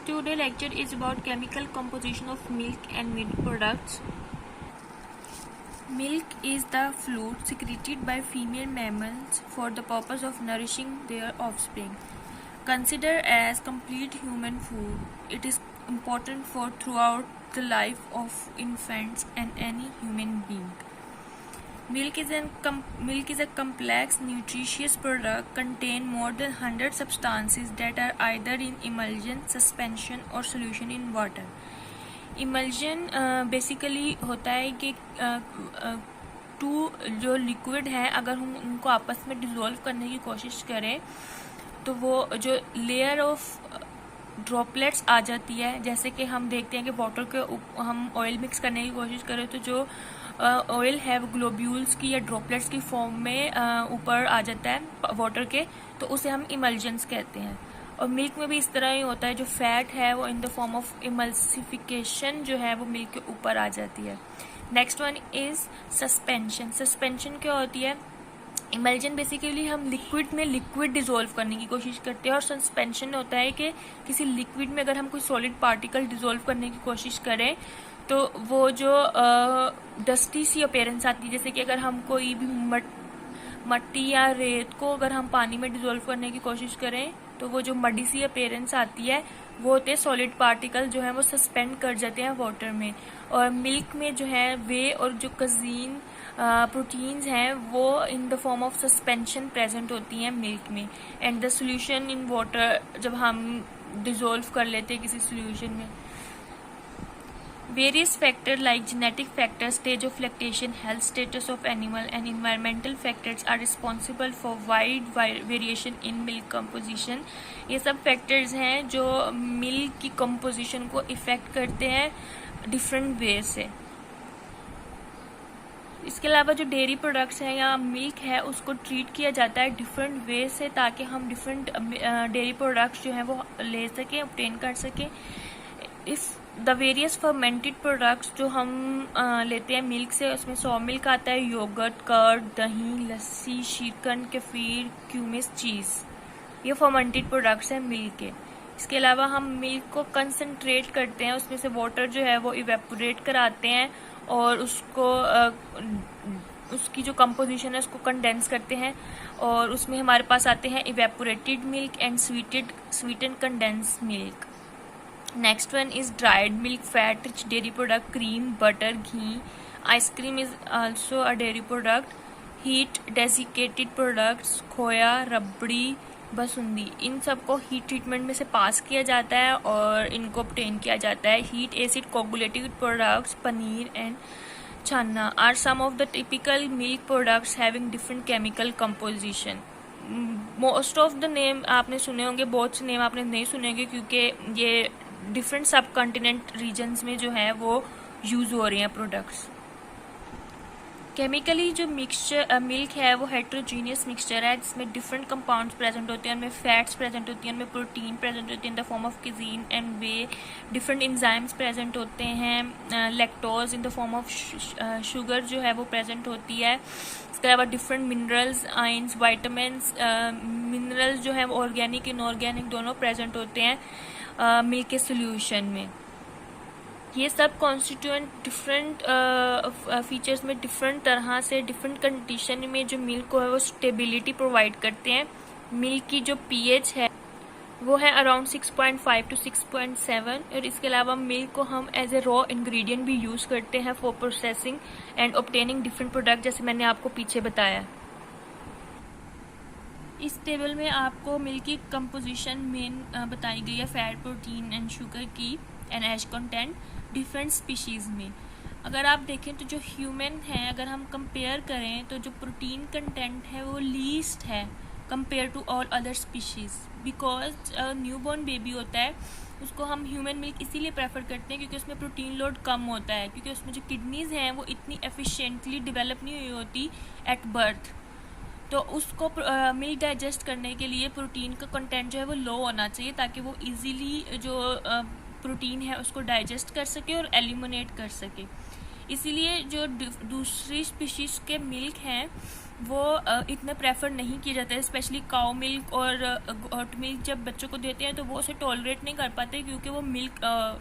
Today lecture is about chemical composition of milk and milk products. Milk is the fluid secreted by female mammals for the purpose of nourishing their offspring. Considered as complete human food, it is important for throughout the life of infants and any human being. Milk is a complex, nutritious product contain more than 100 substances that are either in emulsion, suspension or solution in water. Emulsion basically होता है कि to जो liquid है अगर हम उनको आपस में डिसॉल्व करने की कोशिश करें तो वो जो लेयर ऑफ ड्रॉपलेट्स आ जाती है, जैसे कि हम देखते हैं कि वाटर के हम ऑयल मिक्स करने की कोशिश करें तो जो ऑयल है वो ग्लोब्यूल्स की या ड्रॉपलेट्स की फॉर्म में ऊपर आ जाता है वाटर के, तो उसे हम इमल्जन्स कहते हैं. और मिल्क में भी इस तरह ही होता है, जो फैट है वो इन द फॉर्म ऑफ इमल्सिफिकेशन जो है वो मिल्क के ऊपर आ जाती है. Next one is suspension. Suspension क्या होती है? इमल्जन बेसिकली हम लिक्विड में लिक्विड डिसॉल्व करने की कोशिश करते हैं, और सस्पेंशन होता है कि किसी लिक्विड में अगर हम कोई सॉलिड पार्टिकल डिसॉल्व करने की कोशिश करें तो वो जो डस्टी सी अपीयरेंस आती है, जैसे कि अगर हम कोई भी मट्टी या रेत को अगर हम पानी में डिसॉल्व करने की कोशिश करें तो वो जो मडी सी अपीयरेंस आती है वो होते हैं सॉलिड पार्टिकल जो है वो सस्पेंड कर जाते हैं वाटर में. और मिल्क में जो है वे और जो कजीन प्रोटीन्स हैं वो इन the form of suspension present होती हैं मिल्क में. And the solution in water जब हम डिसॉल्व कर लेते हैं किसी सोल्यूशन में. Various factors like genetic factors, stage of lactation, health status of animal and environmental factors are responsible for wide variation in milk composition. ये सब factors हैं जो milk की composition को affect करते हैं different ways से. इसके अलावा जो डेयरी प्रोडक्ट्स हैं या मिल्क है उसको ट्रीट किया जाता है डिफरेंट वे से ताकि हम डिफरेंट डेयरी प्रोडक्ट्स जो हैं वो ले सकें, ऑब्टेन कर सकें. इस द वेरियस फर्मेंटेड प्रोडक्ट्स जो हम लेते हैं मिल्क से, उसमें सॉ मिल्क आता है, योगर्ट, कर्ड, दही, लस्सी, शीकन, केफीर, क्यूमिस, चीज़. ये फर्मेंटेड प्रोडक्ट्स हैं मिल्क के. इसके अलावा हम मिल्क को कंसनट्रेट करते हैं, उसमें से वाटर जो है वो इवेपोरेट कराते हैं और उसको उसकी जो कंपोजिशन है उसको कंडेंस करते हैं, और उसमें हमारे पास आते हैं evaporated milk and sweetened condense milk. Next one is dried milk, fat rich dairy product, cream, butter, ghee. Ice cream is also a dairy product. Heat desiccated products, खोया, रबड़ी, बसुंदी, इन सबको हीट ट्रीटमेंट में से पास किया जाता है और इनको ऑब्टेन किया जाता है. Heat acid coagulated products, paneer and chhena are some of the typical milk products having different chemical composition. Most of the name आपने सुने होंगे, बहुत से नेम आपने नहीं सुने होंगे क्योंकि ये डिफरेंट सब कॉन्टिनेंट रीजन्स में जो है वो यूज हो रही हैं प्रोडक्ट्स. केमिकली जो मिक्सचर मिल्क है वो हेट्रोजीनियस मिक्सचर है जिसमें डिफरेंट कंपाउंड्स प्रेजेंट होते हैं, उनमें फैट्स प्रेजेंट होती हैं, उनमें प्रोटीन प्रेजेंट होती है in the form of casein and whey. Different enzymes present होते हैं, lactose in the form of sugar जो है वो प्रेजेंट होती है. इसके अलावा different minerals, ions, vitamins, minerals जो है वो ऑर्गेनिक इनऑर्गेनिक दोनों प्रेजेंट होते हैं मिल्क के सोल्यूशन में. ये सब कॉन्स्टिट्यूएंट डिफरेंट फीचर्स में डिफरेंट तरह से डिफरेंट कंडीशन में जो मिल्क को है वो स्टेबिलिटी प्रोवाइड करते हैं. मिल्क की जो पीएच है वो है अराउंड 6.5 to 6.7. और इसके अलावा मिल्क को हम एज ए रॉ इंग्रेडिएंट भी यूज करते हैं for processing and obtaining different product, जैसे मैंने आपको पीछे बताया. इस टेबल में आपको मिल्क की कंपोजिशन मेन बताई गई है, फैट, प्रोटीन एंड शुगर की and ash content different species में. अगर आप देखें तो जो ह्यूमन है अगर हम कंपेयर करें तो जो प्रोटीन कंटेंट है वो लीस्ट है compare to all other species. Because newborn baby होता है उसको हम ह्यूमन मिल्क इसीलिए प्रेफर करते हैं क्योंकि उसमें प्रोटीन लोड कम होता है, क्योंकि उसमें जो किडनीज़ हैं वो इतनी एफिशिएंटली डेवलप नहीं हुई होती एट बर्थ. तो उसको मिल्क डाइजेस्ट करने के लिए प्रोटीन का कंटेंट जो है वो लो होना चाहिए ताकि वो इजीली जो प्रोटीन है उसको डाइजेस्ट कर सके और एलिमिनेट कर सके. इसीलिए जो दूसरी स्पीशीज़ के मिल्क हैं वो इतना प्रेफर नहीं किया जाता है, स्पेशली काउ मिल्क और गोट मिल्क जब बच्चों को देते हैं तो वो उसे टॉलरेट नहीं कर पाते क्योंकि वो मिल्क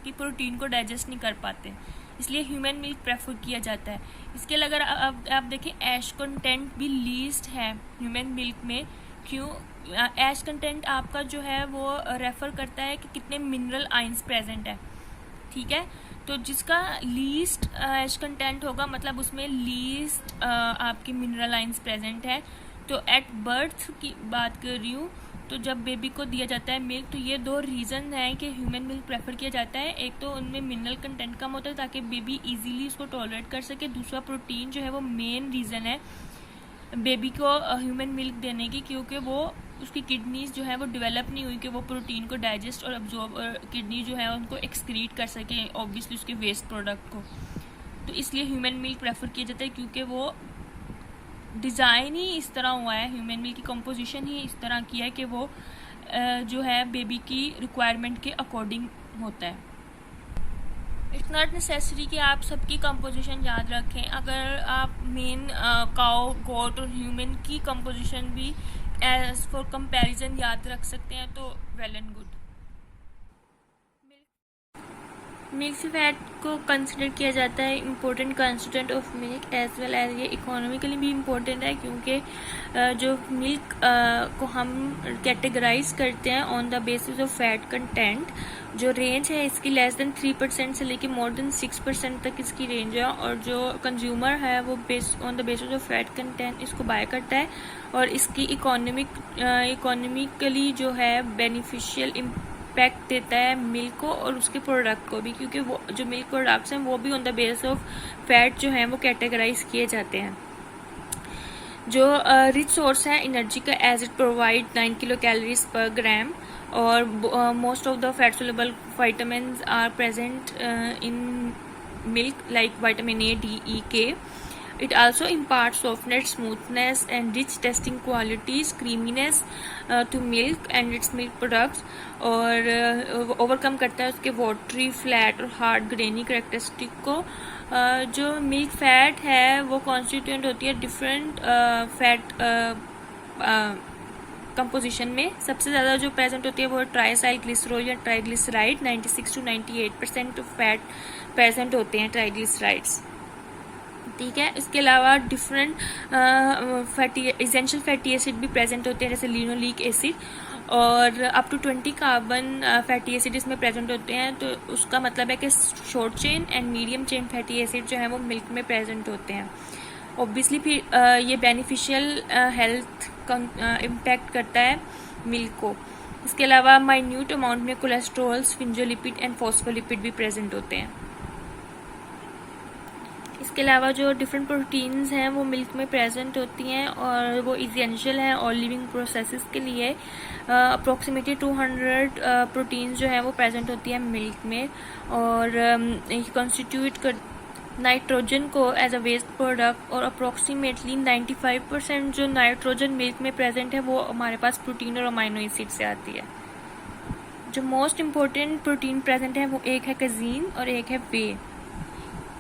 की प्रोटीन को डाइजेस्ट नहीं कर पाते, इसलिए ह्यूमन मिल्क प्रेफर किया जाता है। इसके अलावा अगर आप देखें ऐश कंटेंट भी लीस्ट है ह्यूमन मिल्क में। क्यों? ऐश कंटेंट आपका जो है वो रेफर करता है कि कितने मिनरल आयंस प्रेजेंट है, ठीक है। तो जिसका लीस्ट ऐश कंटेंट होगा मतलब उसमें लीस्ट आपकी मिनरल आयंस प्रेजेंट है। तो एट बर्थ की बात कर रही हूँ, तो जब बेबी को दिया जाता है मिल्क तो ये दो रीज़न हैं कि ह्यूमन मिल्क प्रेफर किया जाता है। एक तो उनमें मिनरल कंटेंट कम होता है ताकि बेबी इजीली उसको टॉलरेट कर सके। दूसरा प्रोटीन जो है वो मेन रीज़न है बेबी को ह्यूमन मिल्क देने की, क्योंकि वो उसकी किडनीज जो है वो डेवलप नहीं हुई कि वो प्रोटीन को डाइजेस्ट और अब्जॉर्ब, किडनी जो है उनको एक्सक्रीट कर सके ऑब्वियसली उसके वेस्ट प्रोडक्ट को। तो इसलिए ह्यूमन मिल्क प्रेफर किया जाता है क्योंकि वो डिज़ाइन ही इस तरह हुआ है, ह्यूमन मिल्क की कंपोजिशन ही इस तरह की है कि वो जो है बेबी की रिक्वायरमेंट के अकॉर्डिंग होता है। इट्स नॉट नेसेसरी कि आप सबकी कंपोजिशन याद रखें। अगर आप मेन काउ गोट और ह्यूमन की कंपोजिशन भी एज फॉर कंपैरिजन याद रख सकते हैं तो well and good. Milk fat को कंसिडर किया जाता है important constituent of milk as well as ये इकोनॉमिकली भी इम्पोर्टेंट है क्योंकि जो मिल्क को हम कैटेगराइज करते हैं on the basis of fat content, जो रेंज है इसकी लेस देन 3% से लेके मोर देन 6% तक इसकी रेंज है। और जो कंज्यूमर है वो on the basis of fat content इसको बाय करता है और इसकी इकोनॉमिकली जो है बेनिफिशियल इम्पैक्ट देता है मिल्क को और उसके प्रोडक्ट को भी, क्योंकि वो जो मिल्क प्रोडक्ट्स हैं वो भी on the base of fat जो है वो कैटेगराइज किए जाते हैं। जो रिच सोर्स है एनर्जी का as it provide 9 kilo calories per gram और most of the fat soluble vitamins are present in milk like vitamin A, D, E, K. It also imparts softness, smoothness and rich tasting qualities, creaminess to milk and its milk products और overcome करता है उसके watery, flat और hard granny characteristic को। जो milk fat है वो constituent होती है डिफरेंट फैट कंपोजिशन में। सबसे ज़्यादा जो प्रेजेंट होती है वो ट्राइसाइल ग्लिसरॉल या ट्राइग्लिसराइड, 96 to 98% फैट प्रेजेंट होते हैं ट्राइग्लिसराइड्स, ठीक है। इसके अलावा डिफरेंट एसेंशियल फैटी एसिड भी प्रेजेंट होते हैं जैसे लिनोलिक एसिड और up to 20 carbon fatty acid इसमें प्रेजेंट होते हैं। तो उसका मतलब है कि short chain and medium chain fatty acid जो है वो मिल्क में प्रेजेंट होते हैं। ऑब्वियसली फिर ये बेनिफिशियल हेल्थ का इम्पैक्ट करता है मिल्क को। इसके अलावा माइन्यूट अमाउंट में कोलेस्ट्रॉल, स्फिंजोलिपिड एंड फॉस्फोलिपिड भी प्रेजेंट होते हैं। इसके अलावा जो डिफरेंट प्रोटीन्स हैं वो मिल्क में प्रेजेंट होती हैं और वो इसेंशियल हैं और लिविंग प्रोसेसेस के लिए। अप्रोक्सीमेटली 200 प्रोटीन्स जो है वो प्रेजेंट होती है मिल्क में और कॉन्स्टिट्यूट कर नाइट्रोजन को एज अ वेस्ट प्रोडक्ट और अप्रोक्सीमेटली 95% जो नाइट्रोजन मिल्क में प्रेजेंट है वो हमारे पास प्रोटीन और अमाइनो एसिड से आती है। जो मोस्ट इम्पोर्टेंट प्रोटीन प्रेजेंट है वो एक है कैजीन और एक है वे।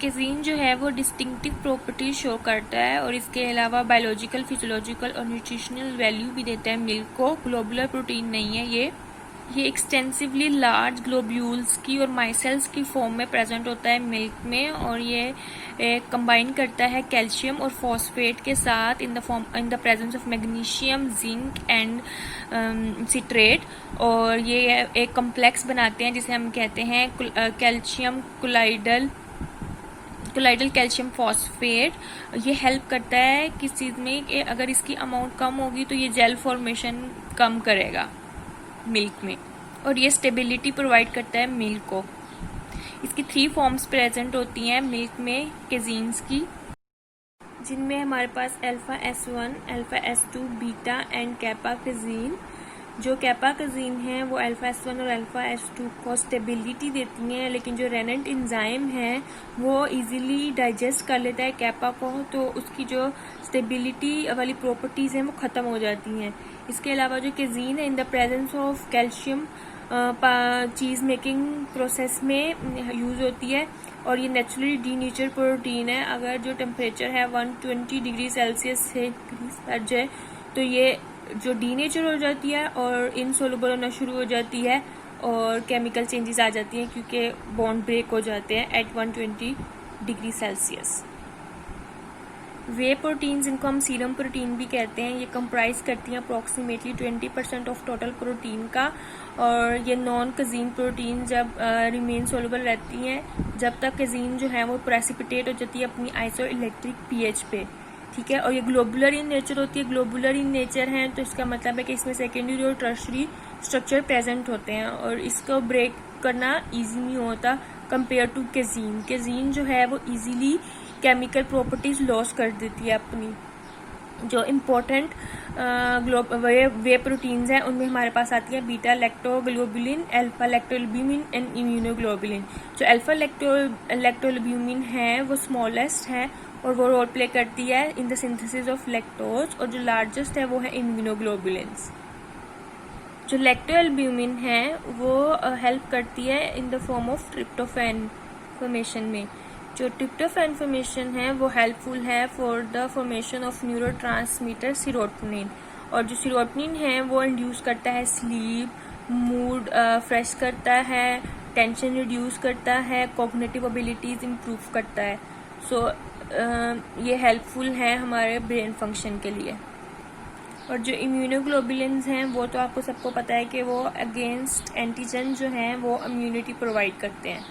कैजीन जो है वो डिस्टिंक्टिव प्रॉपर्टी शो करता है और इसके अलावा बायोलॉजिकल, फिजियोलॉजिकल और न्यूट्रिशनल वैल्यू भी देता है मिल्क को। ग्लोबुलर प्रोटीन नहीं है ये एक्सटेंसिवली लार्ज ग्लोब्यूल्स की और माइसेल्स की फॉर्म में प्रेजेंट होता है मिल्क में और ये कंबाइन करता है कैल्शियम और फॉस्फेट के साथ in the presence of magnesium, zinc and citrate और ये एक कम्प्लेक्स बनाते हैं जिसे हम कहते हैं कैल्शियम कोलाइडल कैल्शियम फॉस्फेट। ये हेल्प करता है किस चीज़ में कि अगर इसकी अमाउंट कम होगी तो ये जेल फॉर्मेशन कम करेगा मिल्क में और ये स्टेबिलिटी प्रोवाइड करता है मिल्क को। इसकी 3 फॉर्म्स प्रेजेंट होती हैं मिल्क में कैजीन्स की, जिनमें हमारे पास alpha S1, alpha S2, beta and kappa casein. जो कैपा कैजीन है वो अल्फा S1 और अल्फा S2 को स्टेबिलिटी देती हैं, लेकिन जो रेनेंट एंजाइम है वो इजीली डाइजेस्ट कर लेता है कैपा को, तो उसकी जो स्टेबिलिटी वाली प्रॉपर्टीज़ हैं वो ख़त्म हो जाती हैं। इसके अलावा जो कैजीन है in the presence of calcium cheese making process में यूज़ होती है और ये नेचुरली डीनेचर प्रोटीन है। अगर जो टेम्परेचर है 120 डिग्री सेल्सियस से इंक्रीज कर जाए तो ये जो डीनेचर हो जाती है और इनसोल्युबल होना शुरू हो जाती है और केमिकल चेंजेस आ जाती हैं क्योंकि बॉन्ड ब्रेक हो जाते हैं एट 120 डिग्री सेल्सियस। वे प्रोटीन्स, इनको हम सीरम प्रोटीन भी कहते हैं, ये कंप्राइज करती हैं अप्रॉक्सीमेटली 20% ऑफ टोटल प्रोटीन का। और ये नॉन कजीन प्रोटीन जब रिमेन सोलुबल रहती हैं जब तक कजीन जो है वो प्रेसिपिटेट हो जाती है अपनी आइसो इलेक्ट्रिक पीएच पे, ठीक है। और ये ग्लोबुलर इन नेचर होती है। ग्लोबुलर इन नेचर है तो इसका मतलब है कि इसमें सेकेंडरी और टर्शरी स्ट्रक्चर प्रेजेंट होते हैं और इसको ब्रेक करना ईजी नहीं होता कंपेयर टू केजीन। केजीन जो है वो ईजीली केमिकल प्रॉपर्टीज लॉस कर देती है अपनी। जो इम्पोर्टेंट वे प्रोटीन्स हैं उनमें हमारे पास आती है beta lactoglobulin, alpha lactalbumin and immunoglobulin. जो अल्फा लैक्टोल्ब्यूमिन है वो स्मॉलेस्ट है और वो रोल प्ले करती है in the synthesis of lactose, और जो लार्जेस्ट है वो है इम्यूनोग्लोबुलिन्स। जो लैक्टोल्ब्यूमिन है वो हेल्प करती है in the form of tryptophan formation में। जो ट्रिप्टोफैन फॉर्मेशन है वो हेल्पफुल है for the formation of neurotransmitter serotonin, और जो सीरोटोनिन है वो इंड्यूस करता है स्लीप, मूड फ्रेश करता है, टेंशन रिड्यूस करता है, कॉग्निटिव एबिलिटीज इम्प्रूव करता है। सो ये हेल्पफुल है हमारे ब्रेन फंक्शन के लिए। और जो इम्यूनोग्लोबुलिन्स हैं वो तो आपको सबको पता है कि वो अगेंस्ट एंटीजन जो हैं वो इम्यूनिटी प्रोवाइड करते हैं।